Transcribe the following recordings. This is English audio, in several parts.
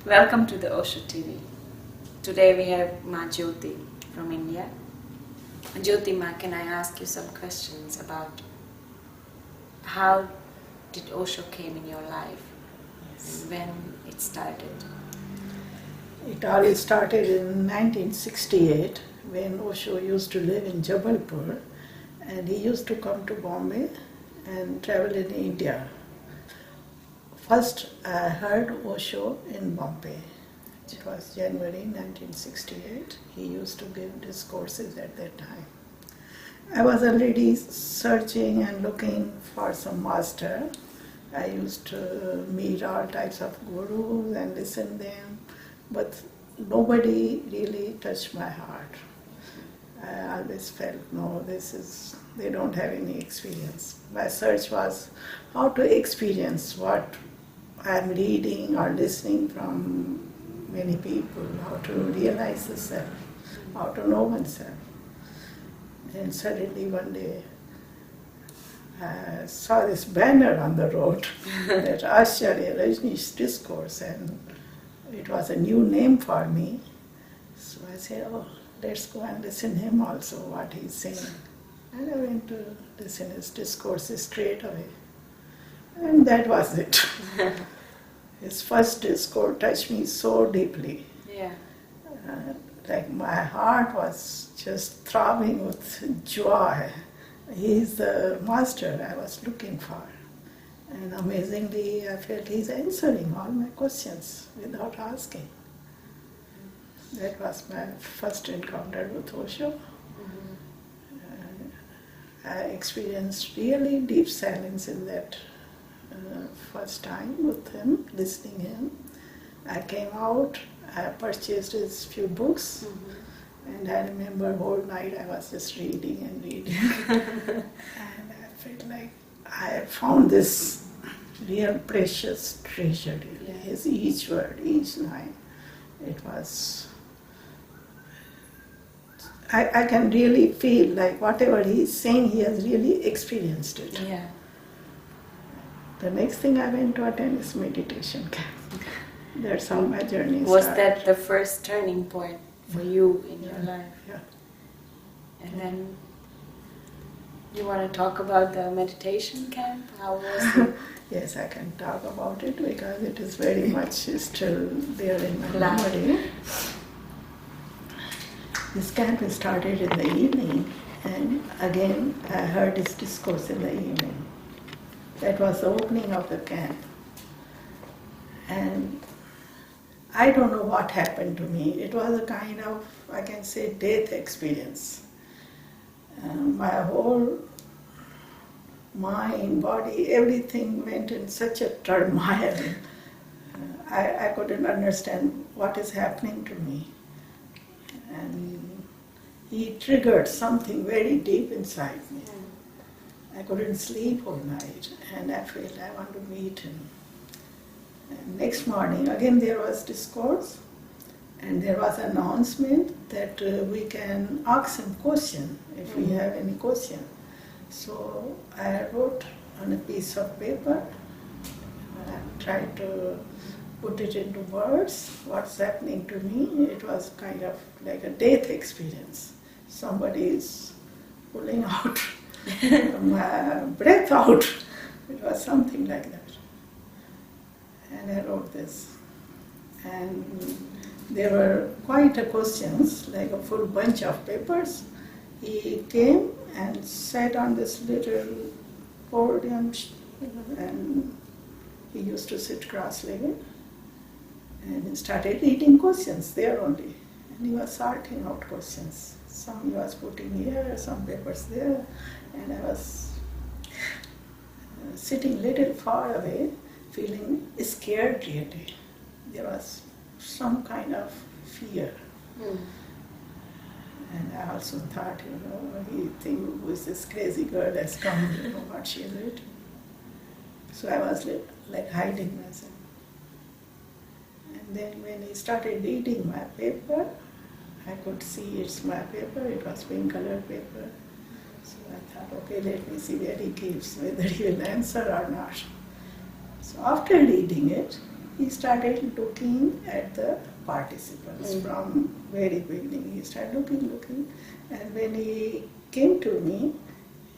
Welcome to the Osho TV. Today we have Ma Jyoti from India. Jyoti Ma, can I ask you some questions about how did Osho came in your life? Yes. And when it started? It all started in 1968 when Osho used to live in Jabalpur, and he used to come to Bombay and travel in India. First I heard Osho in Bombay. It was January 1968. He used to give discourses at that time. I was already searching and looking for some master. I used to meet all types of gurus and listen to them, but nobody really touched my heart. I always felt, no, they don't have any experience. My search was how to experience what I'm reading or listening from many people, how to realize the self, how to know oneself. And suddenly one day I saw this banner on the road that Acharya Rajneesh's discourse, and it was a new name for me. So I said, oh, let's go and listen to him also, what he's saying. And I went to listen to his discourses straight away. And that was it. His first discourse touched me so deeply. Yeah. Like my heart was just throbbing with joy. He's the master I was looking for. And amazingly, I felt he's answering all my questions without asking. That was my first encounter with Osho. I experienced really deep silence in that first time with him, listening to him. I came out, I purchased his few books, and I remember whole night I was just reading and reading. And I felt like I had found this real precious treasure, really. His each word, each line. It was, I can really feel like whatever he's saying, he has really experienced it. Yeah. The next thing I went to attend is meditation camp. That's how my journey started. Was that the first turning point for you in your life? Yeah. And then you want to talk about the meditation camp? How was it? Yes, I can talk about it because it is very much still there in my Live. memory. This camp started in the evening, and again I heard his discourse in the evening. That was the opening of the camp. And I don't know what happened to me. It was a kind of, I can say, death experience. My whole mind, body, everything went in such a turmoil. I couldn't understand what is happening to me. And he triggered something very deep inside me. I couldn't sleep all night, and I felt I want to meet him. And next morning, again there was discourse, and there was an announcement that we can ask him question if we have any question. So I wrote on a piece of paper, and I tried to put it into words, what's happening to me. It was kind of like a death experience. Somebody is pulling out my breath out. It was something like that. And I wrote this. And there were quite a questions, like a full bunch of papers. He came and sat on this little podium, and he used to sit cross-legged. And he started reading questions there only. And he was sorting out questions. Some he was putting here, some papers there. And I was sitting little far away, feeling scared really. There was some kind of fear. And I also thought, he thinks, who is this crazy girl has come, what she is it. So I was like hiding myself. And then when he started reading my paper, I could see it's my paper, it was pink colored paper. So I thought, okay, let me see where he gives, whether he will answer or not. So after reading it, he started looking at the participants from very beginning. He started looking, and when he came to me,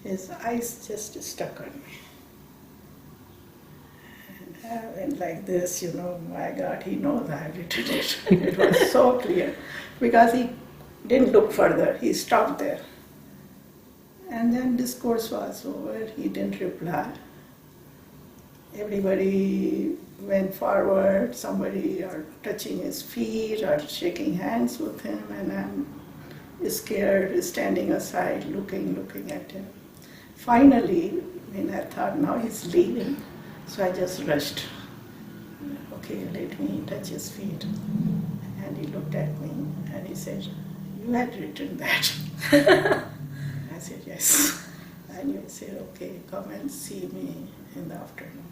his eyes just stuck on me. And I went like this, my God, he knows I've written it. It was so clear, because he didn't look further, he stopped there. And then discourse was over, he didn't reply. Everybody went forward, somebody or touching his feet or shaking hands with him, and I'm scared, standing aside, looking at him. Finally, when I thought now he's leaving, so I just rushed. Okay, let me touch his feet. And he looked at me and he said, "You had written that." I said, "Yes." And he said, "Okay, come and see me in the afternoon."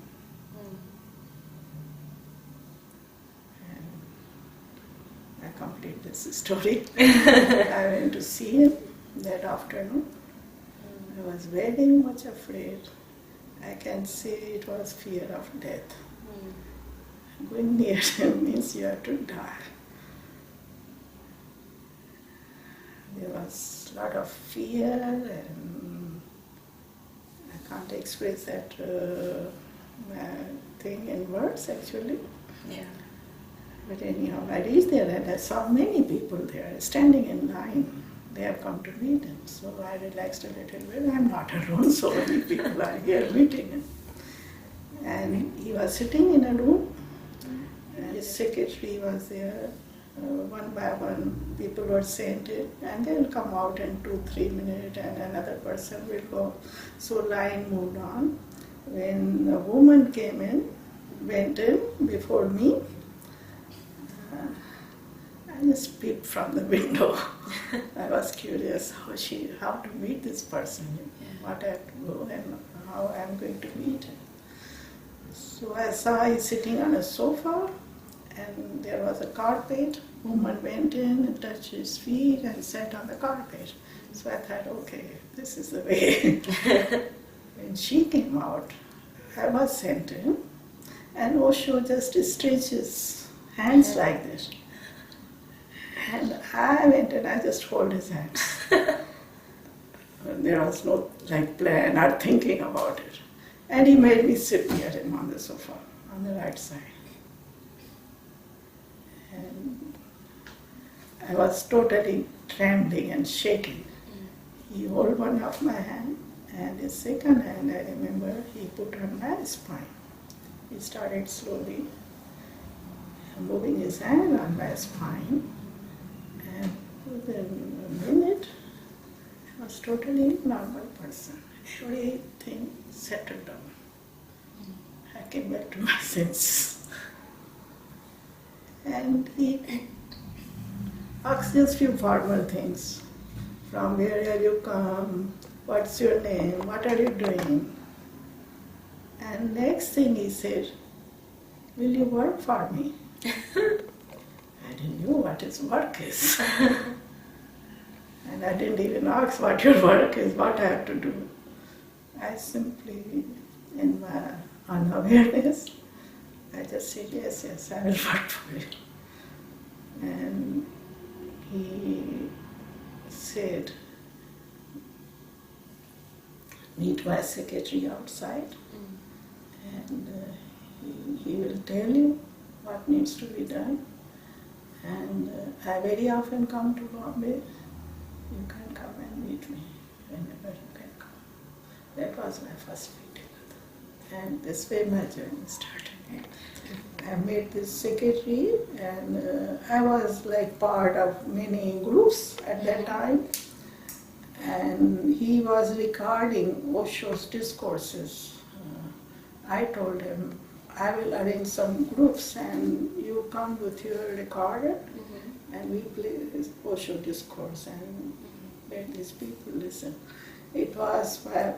I complete this story. I went to see him that afternoon. I was very much afraid. I can say it was fear of death. Going near him means you have to die. There was a lot of fear, and I can't express that thing in words actually. Yeah. But anyhow, I reached there and I saw many people there standing in line. They have come to meet him. So I relaxed a little bit. I'm not alone, so many people are here meeting him. And he was sitting in a room, and his secretary was there. One by one, people were sent in, and they'll come out in 2-3 minutes, and another person will go. So line moved on. When a woman came in, went in before me, I just peeped from the window. I was curious how to meet this person, what I have to go and how I'm going to meet him. So I saw him sitting on a sofa, and there was a carpet. Woman went in and touched his feet and sat on the carpet. So I thought, okay, this is the way. When she came out, I was sent in, and Osho just stretches hands like this. And I went and I just hold his hands. There was no plan or thinking about it. And he made me sit near him on the sofa, on the right side. And I was totally trembling and shaking. He held one of my hand, and his second hand, I remember, he put on my spine. He started slowly moving his hand on my spine. And within a minute, I was totally normal person. Everything settled down. I came back to my senses. And he asked just few formal things. From where have you come? What's your name? What are you doing? And next thing he said, will you work for me? I didn't know what his work is. And I didn't even ask what your work is, what I have to do. I simply, in my unawareness, I just said, yes, I will work for you. And he said, meet my secretary outside, and he will tell you what needs to be done. And I very often come to Bombay. You can come and meet me whenever you can come. That was my first meeting with him. And this way my journey started. I met this secretary, and I was like part of many groups at that time. And he was recording Osho's discourses. I told him, I will arrange some groups and you come with your recorder and we play this Osho discourse and let these people listen. It was a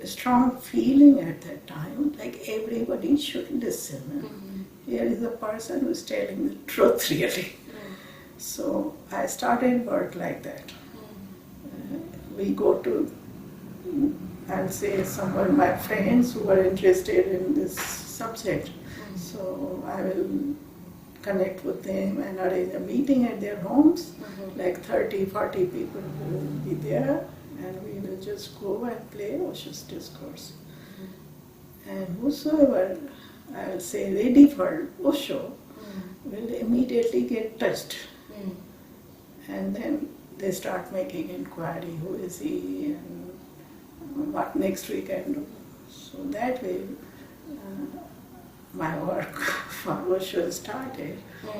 strong feeling at that time, like everybody should listen. Here is a person who is telling the truth really. So I started work like that. We go to, I'll say, some of my friends who were interested in this subject. So I will connect with them and arrange a meeting at their homes. Like 30, 40 people will be there, and we will just go and play Osho's discourse. And whosoever, I will say, ready for Osho, will immediately get touched. And then they start making inquiry, who is he and what next we can do. So that way, my work for Osho started.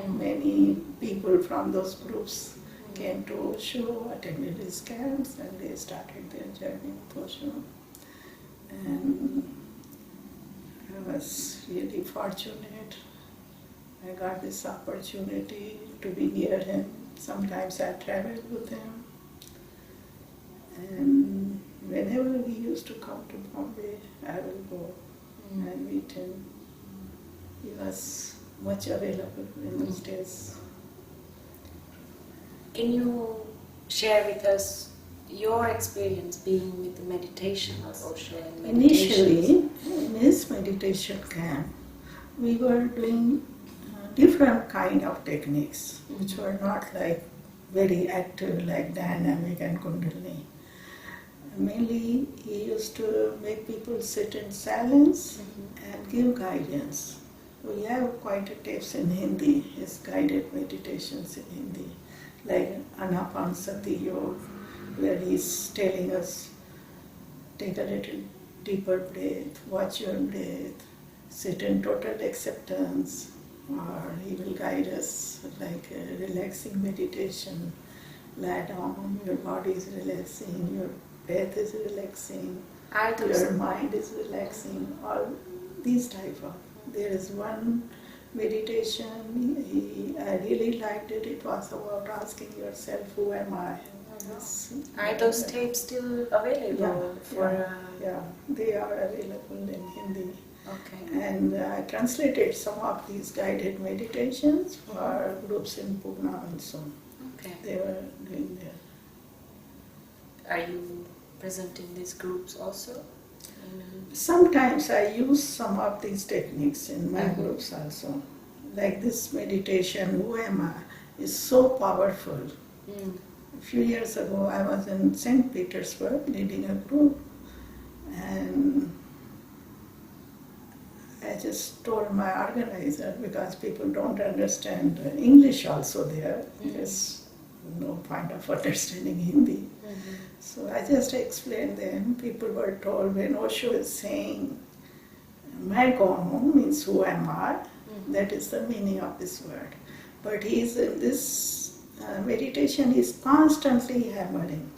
Many people from those groups came to Osho, attended his camps, and they started their journey with Osho. And I was really fortunate. I got this opportunity to be near him. Sometimes I traveled with him. And whenever he used to come to Bombay, I will go and meet him. He was much available in those days. Can you share with us your experience being with the meditation of Osho and meditations? Initially, in his meditation camp, we were doing different kind of techniques, which were not like very active, like dynamic and kundalini. Mainly, he used to make people sit in silence and give guidance. We have quite a tapes in Hindi, his guided meditations in Hindi, like Anapanasati Yoga, where he's telling us, take a little deeper breath, watch your breath, sit in total acceptance, or he will guide us like a relaxing meditation. Lie down, your body is relaxing, your breath is relaxing, your mind is relaxing, all these type of. There is one meditation, I really liked it. It was about asking yourself, who am I? Are those tapes still available? Yeah, they are available in Hindi. Okay. And I translated some of these guided meditations for groups in Poona and so on. Okay. They were doing there. Are you present in these groups also? Sometimes I use some of these techniques in my groups also. Like this meditation, who am I, is so powerful. A few years ago I was in St. Petersburg leading a group, and I just told my organizer, because people don't understand English also there, there's no point of understanding Hindi. So I just explained them. People were told when Osho is saying, "Main kaun hu," means who am I, that is the meaning of this word. But he's in this meditation, he's constantly hammering.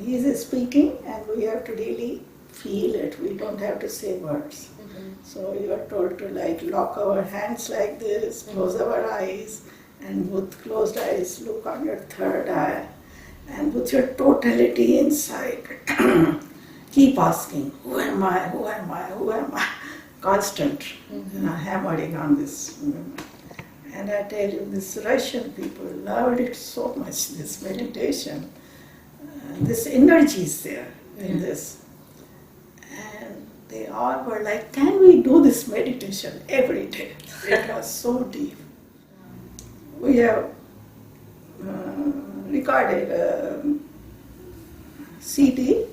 He is speaking and we have to really feel it. We don't have to say words. So you are told to like lock our hands like this, close our eyes, and with closed eyes look on your third eye, and with your totality inside keep asking, who am I, who am I, who am I? Constant hammering on this. And I tell you, these Russian people loved it so much, this meditation. This energy is there in this. And they all were like, can we do this meditation every day? It was so deep. We have recorded a CD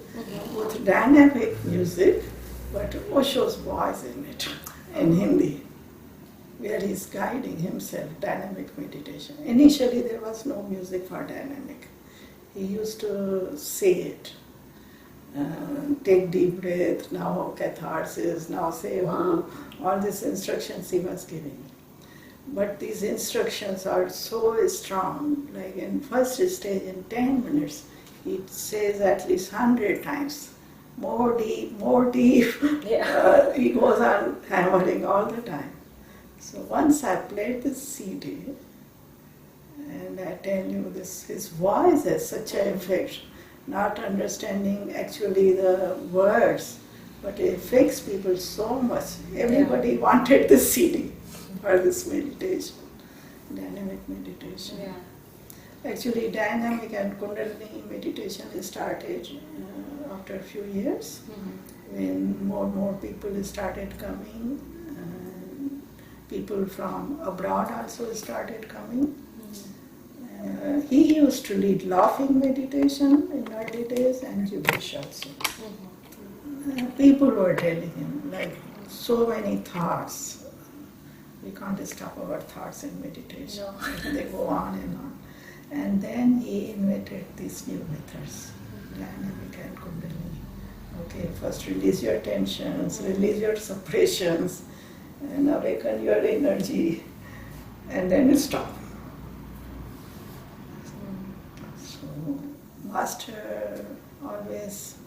with dynamic music, but Osho's voice in it, in Hindi, where he's guiding himself, dynamic meditation. Initially there was no music for dynamic. He used to say it. Take deep breath, now catharsis, now say who, all these instructions he was giving. But these instructions are so strong, like in first stage in 10 minutes, he says at least 100 times, more deep, more deep. He goes on hammering all the time. So once I played this CD, and I tell you this, his voice has such an effect, not understanding actually the words, but it affects people so much. Everybody wanted this CD for this meditation, dynamic meditation. Actually, dynamic and kundalini meditation started after a few years, when more and more people started coming. people from abroad also started coming. He used to lead laughing meditation in early days and gibberish also. People were telling him, like, so many thoughts. We can't stop our thoughts in meditation. No. They go on and on. And then he invented these new methods, dynamic and kundalini. Okay, first release your tensions, release your suppressions, and awaken your energy, and then stop. So, Master always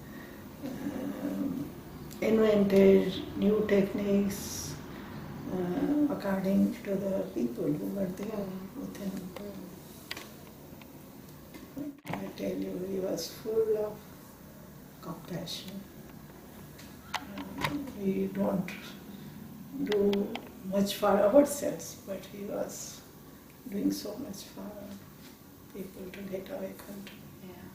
invented new techniques according to the people who were there with him. I tell you, he was full of compassion. We don't do much for ourselves, but he was doing so much for people to get awakened. Yeah.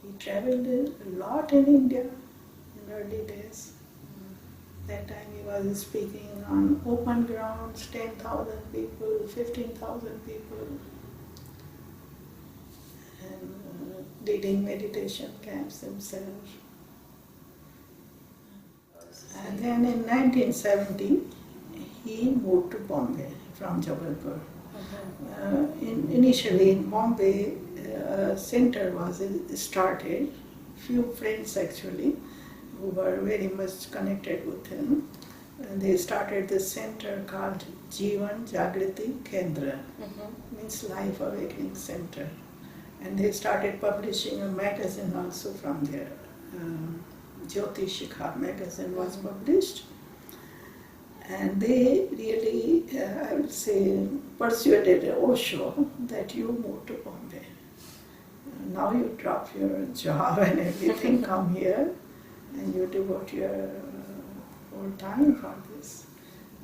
He traveled a lot in India in early days. That time he was speaking on open grounds, 10,000 people, 15,000 people, and leading meditation camps himself. And then in 1970, he moved to Bombay from Jabalpur. Initially in Bombay, a center was started, few friends actually, who were very much connected with him. And they started this center called Jeevan Jagriti Kendra, means Life Awakening Center. And they started publishing a magazine also from there. Jyoti magazine was published. And they really, I would say, persuaded Osho that you move to Bombay. Now you drop your job and everything, come here, and you devote your whole time for this.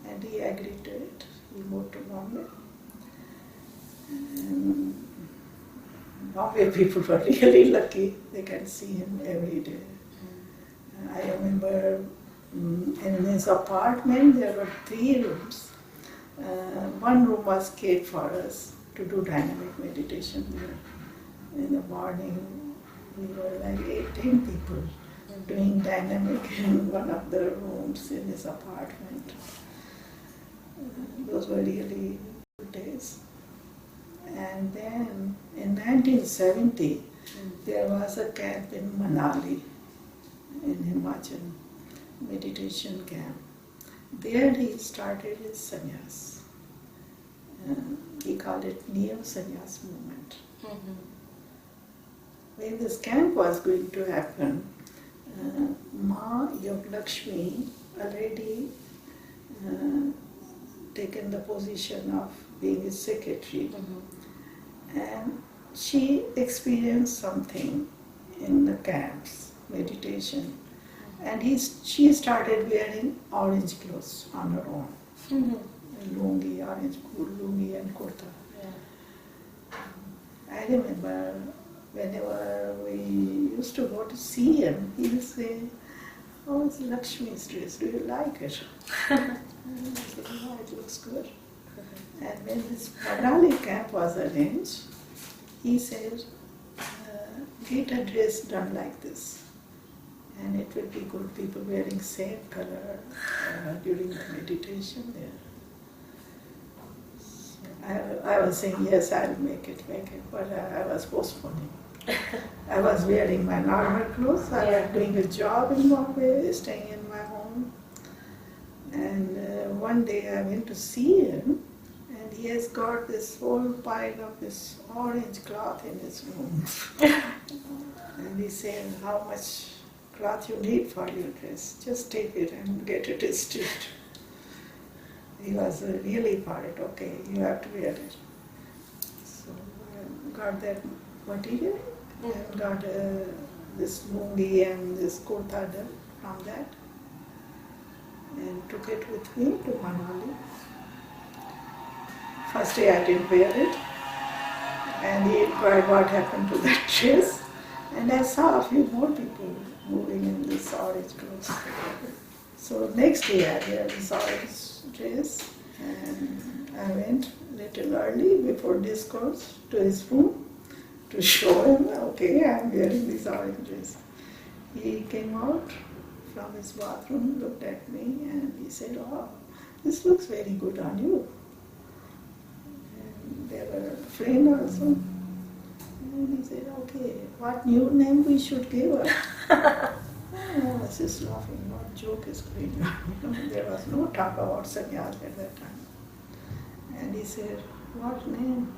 And he agreed to it. He moved to Bombay. And Bombay people were really lucky. They can see him every day. I remember in his apartment there were 3 rooms. One room was kept for us to do dynamic meditation there. In the morning we were like 18 people doing dynamic in one of the rooms in his apartment. Those were really good days. And then in 1970 there was a camp in Manali in Himachal, meditation camp. There he started his sannyas. He called it Neo Sannyas movement. When this camp was going to happen, Ma Yog Lakshmi already taken the position of being his secretary. And she experienced something in the camps, meditation. And she started wearing orange clothes on her own. Lungi, orange lungi and kurta. Yeah. I remember whenever we used to go to see him, he would say, "Oh, it's Lakshmi's dress, do you like it?" I said, "Oh, it looks good." And when this Manali camp was arranged, he said, "Get a dress done like this. And it will be good, people wearing same color during the meditation there." So I was saying, yes, I'll make it, but I was postponing. I was wearing my normal clothes, I was doing a job in Bombay, staying in my home. And one day I went to see him, and he has got this whole pile of this orange cloth in his room. And he said, "How much cloth you need for your dress? Just take it and get it stitched." He was really for it. "Okay, you have to wear it." So I got that material and got this lungi and this kurta from that and took it with me to Manali. First day I didn't wear it, and he inquired what happened to that dress, and I saw a few more people moving in this orange clothes. So next day I wear this orange dress, And I went a little early before discourse to his room to show him, okay, I'm wearing these orange dress. He came out from his bathroom, looked at me, and he said, oh, this looks very good on you. And they were a friend also. And he said, okay, what new name we should give her? I was just laughing, what joke is going on? There was no talk about sannyas at that time. And he said, what name?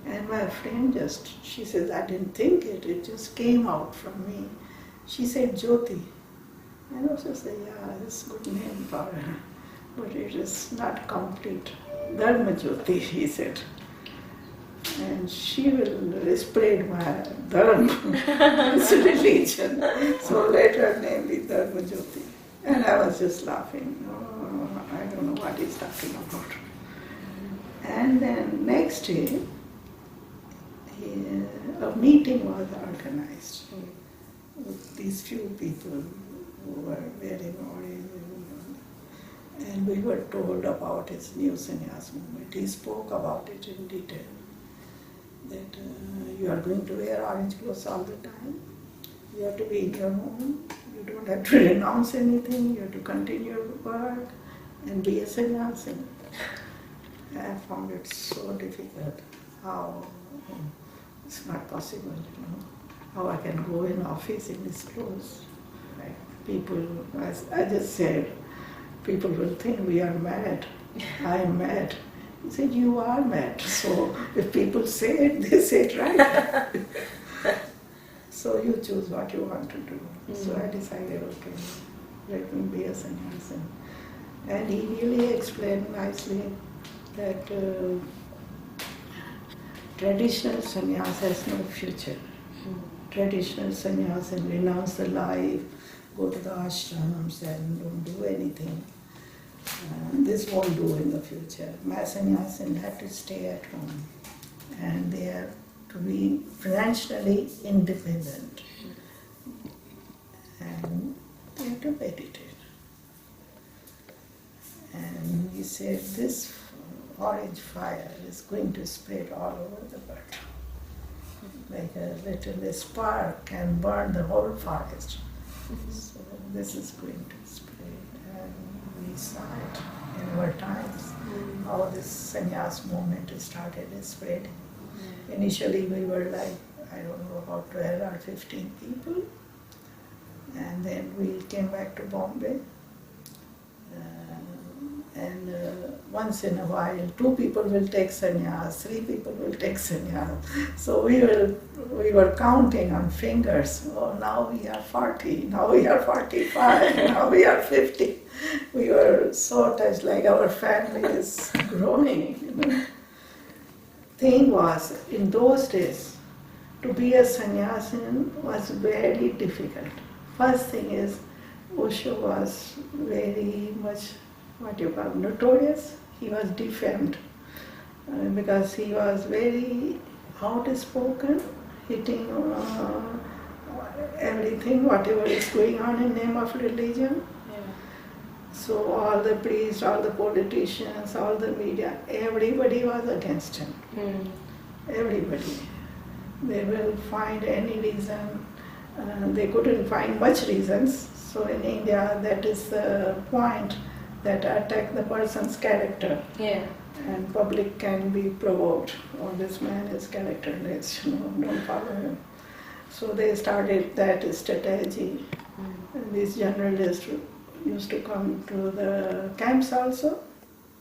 And my friend she says, I didn't think it just came out from me. She said, Jyoti. And also said, yeah, it's a good name for her, but it is not complete. Dharm Jyoti, he said. And she will spread my dharma, it's a religion. So let her name be Dharm Jyoti. And I was just laughing. Oh, I don't know what he's talking about. And then next day, a meeting was organized with these few people who were wearing orange. And we were told about his new sannyas movement. He spoke about it in detail. That you are going to wear orange clothes all the time. You have to be in your home. You don't have to renounce anything. You have to continue your work and be a sannyasin. I found it so difficult. How it's not possible, how I can go in office in these clothes. Like people, as I just said, people will think we are mad. I am mad. He said, you are mad. So if people say it, they say it right. So you choose what you want to do. So I decided, okay, let me be a sannyasin. And he really explained nicely that traditional sannyas has no future. Traditional sannyasin renounce the life, go to the ashrams and don't do anything. This won't do in the future. My sannyasin have to stay at home and they have to be financially independent and they have to meditate. And he said this orange fire is going to spread all over the world. Like a little spark can burn the whole forest. So this is going to spread. And we saw it in our times, how this sannyas movement started spreading. Initially we were like, I don't know, about 12 or 15 people. And then we came back to Bombay. And once in a while, 2 people will take sannyas, 3 people will take sannyas. So we were counting on fingers. Oh, now we are 40, now we are 45, now we are 50. We were so touched, like our family is growing. Thing was, in those days, to be a sannyasin was very difficult. First thing is, Osho was very much notorious. He was defamed because he was very outspoken, hitting everything, whatever is going on in name of religion. Yeah. So all the priests, all the politicians, all the media, everybody was against him. Everybody. They will find any reason. They couldn't find much reasons. So in India, that is the point, that attack the person's character. Yeah. And public can be provoked. Oh, this man is characterless, don't follow him. So they started that strategy. And these journalists used to come to the camps also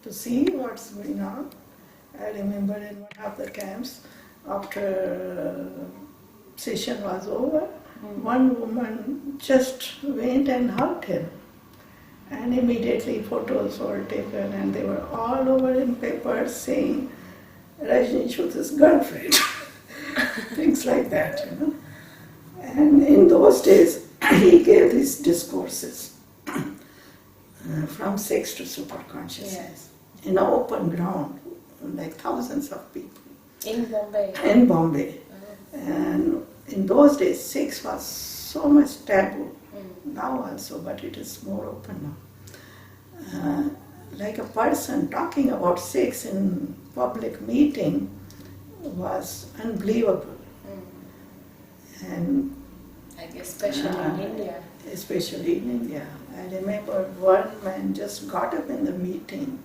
to see what's going on. I remember in one of the camps, after session was over, one woman just went and hugged him. And immediately photos were taken and they were all over in papers saying, Rajneesh's girlfriend. Things like that, And in those days, he gave these discourses from sex to superconsciousness in an open ground, like thousands of people. In Bombay? In Bombay. Oh. And in those days, sex was so much taboo. Now also, but it is more open now. like a person talking about sex in public meeting was unbelievable. And like especially in India. Especially in India. I remember one man just got up in the meeting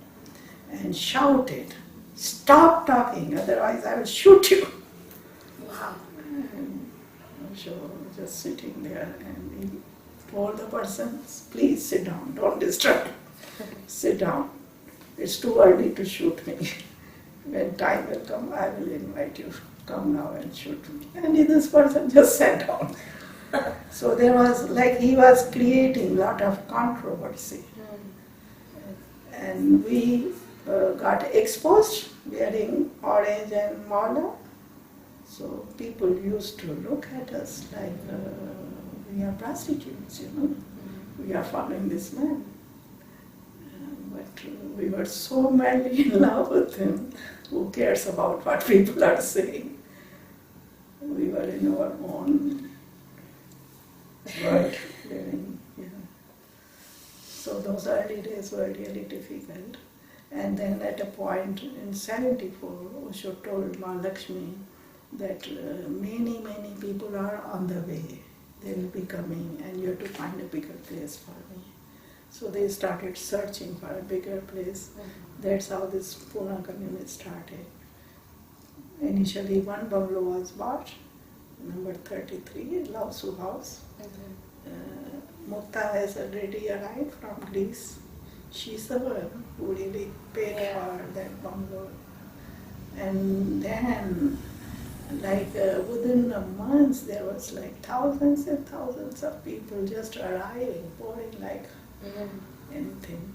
and shouted, "Stop talking, otherwise I will shoot you." Wow. And Osho was just sitting there and he told the person, "Please sit down, don't disturb. Sit down. It's too early to shoot me. When time will come, I will invite you. Come now and shoot me." And this person just sat down. So there was, like, he was creating a lot of controversy. And we got exposed wearing orange and mala. So people used to look at us like we are prostitutes, We are following this man. But we were so madly in love with him. Who cares about what people are saying? We were in our own world living. So those early days were really difficult. And then at a point in 74, Osho told Mahalakshmi that many people are on the way. They will be coming and you have to find a bigger place for me. So they started searching for a bigger place. That's how this Poona community started. Initially one bungalow was bought, number 33, Lausu House. Mutta has already arrived from Greece. She's the one who really paid for that bungalow. And then, within a month, there was thousands and thousands of people just arriving, pouring like anything.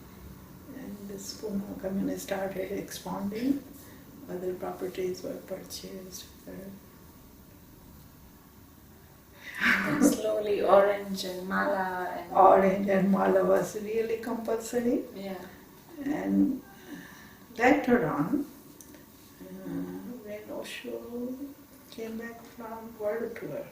And this Poona community started expanding. Other properties were purchased. And slowly orange and mala. Orange and mala was really compulsory. Yeah. And later on, when Osho came back from world tour,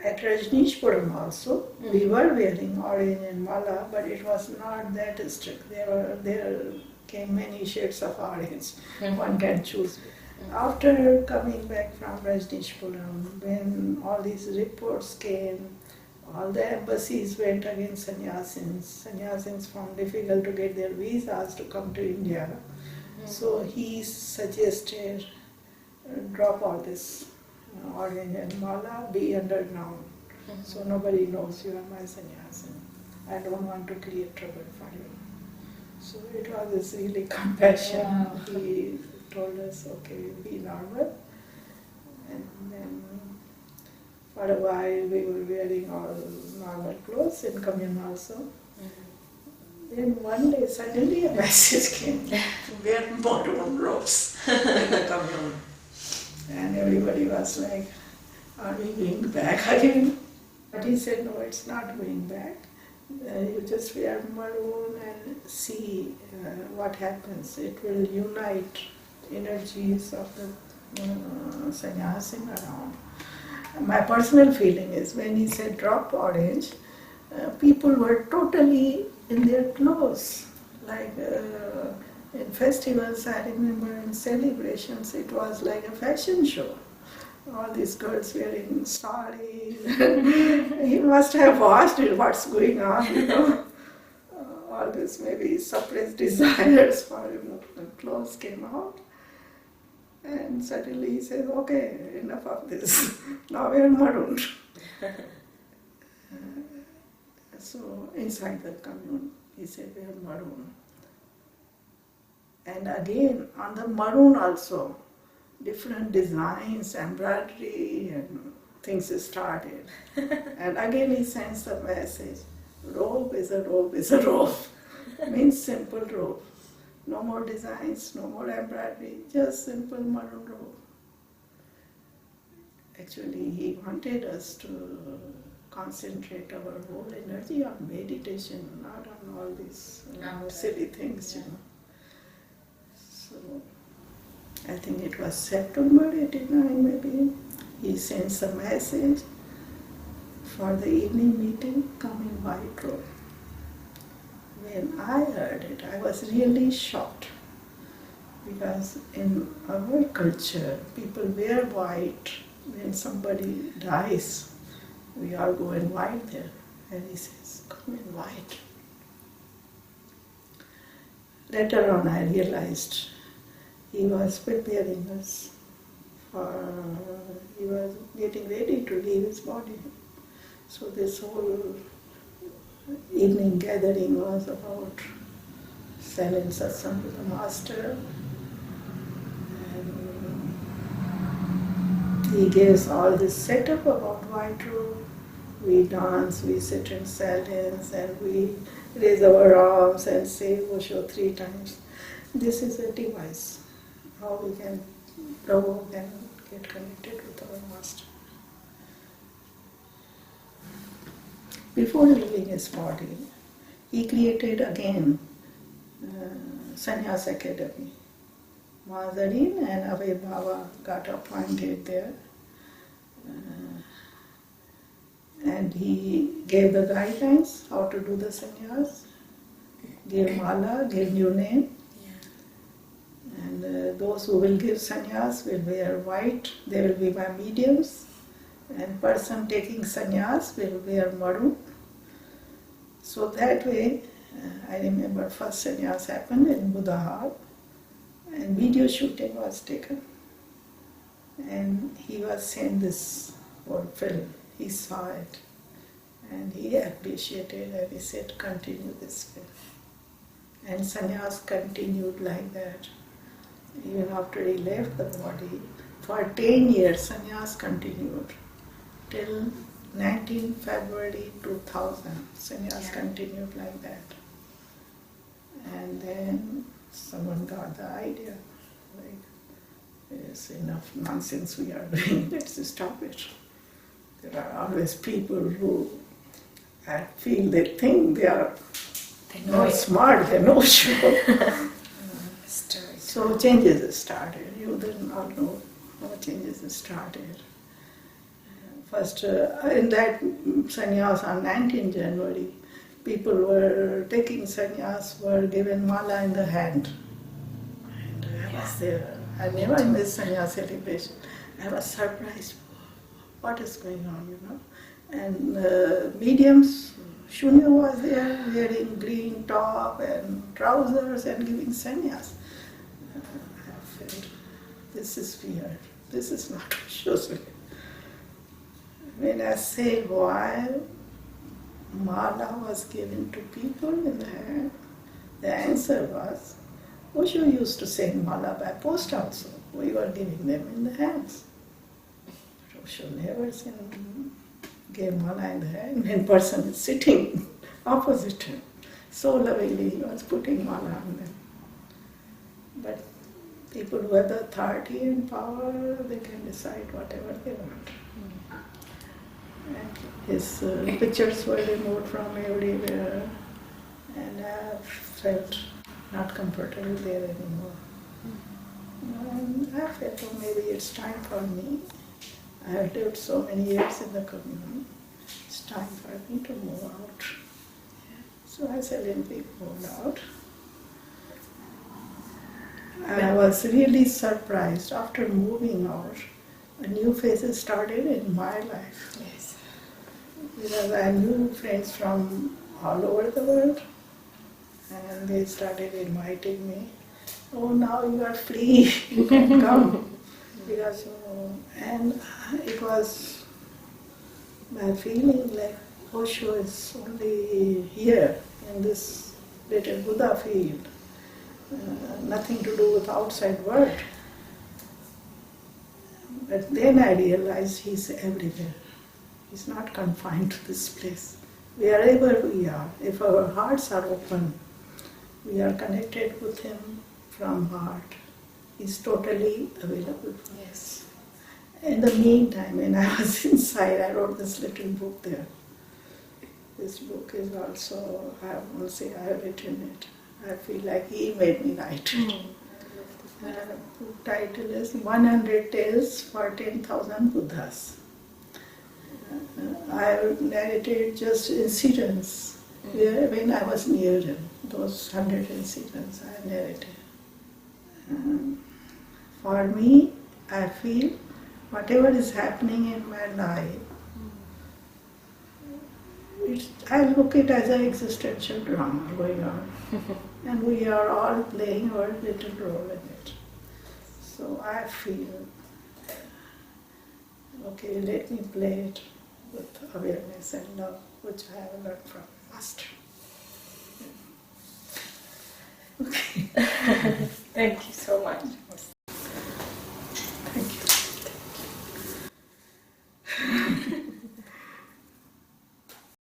at Rajneeshpuram also, we were wearing orange and mala, but it was not that strict. There came many shades of orange. One can choose. After coming back from Rajneeshpuram, when all these reports came, all the embassies went against sannyasins. Sannyasins found difficult to get their visas to come to India. So he suggested, drop all this orange and mala, be underground. So nobody knows you are my sannyasin. I don't want to create trouble for you. So it was this really compassion. Wow. He told us, okay, be normal. And then for a while we were wearing all normal clothes in commune also. Then one day suddenly a message came, wear maroon robes in the commune. And everybody was like, are we going back again? But he said, no, it's not going back. You just wear maroon and see what happens. It will unite energies of the sannyasin around. My personal feeling is when he said drop orange, people were totally in their clothes. Like in festivals, I remember in celebrations, it was like a fashion show. All these girls wearing saris. He must have watched it, what's going on, all this maybe suppressed desires for the clothes came out. And suddenly he said, okay, enough of this. Now we are maroon. So inside the commune, he said, we are maroon. And again, on the maroon also, different designs, embroidery, and things started. And again he sends the message, robe is a robe is a robe. Means simple robe. No more designs, no more embroidery, just simple maroon robe. Actually, he wanted us to concentrate our whole energy on meditation, not on all these silly things, So, I think it was September 89 maybe, he sends a message for the evening meeting, come in white robe. when I heard it, I was really shocked. Because in our culture, people wear white. When somebody dies, we all go in white there. And he says, come in white. Later on I realized he was preparing us he was getting ready to leave his body. So this whole evening gathering was about selling satsang with the master. And he gives all this setup about white robe. We dance, we sit in silence, and we raise our arms and say Osho 3 times. This is a device, how we can provoke and get connected with our master. Before leaving his body, he created again Sannyas Academy. Mazarin and Abhay Baba got appointed there. And he gave the guidelines how to do the sannyas, gave mala, gave new name. Yeah. And those who will give sannyas will wear white, they will be my mediums. And person taking sannyas will wear maroon. So that way, I remember first sannyas happened in Buddha, and video shooting was taken. And he was saying this whole film. He saw it and he appreciated and he said, continue this way. And sannyas continued like that. Even after he left the body, for 10 years sannyas continued. Till 19 February 2000, sannyas continued like that. And then someone got the idea, like, it's enough nonsense we are doing, let's stop it. There are always people who feel they think they are not smart, they know Osho. So changes started. You didn't all know how changes started. First, in that sannyas on 19 January, people were taking sannyas, were given mala in the hand. And I was there. I never missed sannyas celebration. I was surprised. What is going on, you know? And mediums, Shunya was there wearing green top and trousers and giving sannyas. I felt, this is weird. This is not Osho's way. When I say why mala was given to people in the hand, the answer was, Osho used to send mala by post also. We were giving them in the hands. Osho never gave mala in the hand when person is sitting opposite him. So lovingly he was putting mala on them. But people who have the authority and power, they can decide whatever they want. And his pictures were removed from everywhere, and I felt not comfortable there anymore. And I felt, oh, maybe it's time for me. I have lived so many years in the community. It's time for me to move out. So I silently moved out. I was really surprised after moving out. A new phase started in my life. Yes. Because I knew friends from all over the world, and they started inviting me. Oh, now you are free, you can come. Because, and it was my feeling like Osho is only here in this little Buddha field, nothing to do with outside world. But then I realized he's everywhere. He's not confined to this place. Wherever we are, if our hearts are open, we are connected with him from heart. He's totally available for us. In the meantime, when I was inside, I wrote this little book there. This book is also, I won't say I have written it. I feel like he made me write it. The book title is 100 Tales for 10,000 Buddhas. I narrated just incidents when I was near him. those 100 incidents I narrated. For me, I feel whatever is happening in my life, I look at it as an existential drama going on. And we are all playing our little role in it. So I feel, okay, let me play it with awareness and love, which I have learned from Master. Okay. Thank you so much.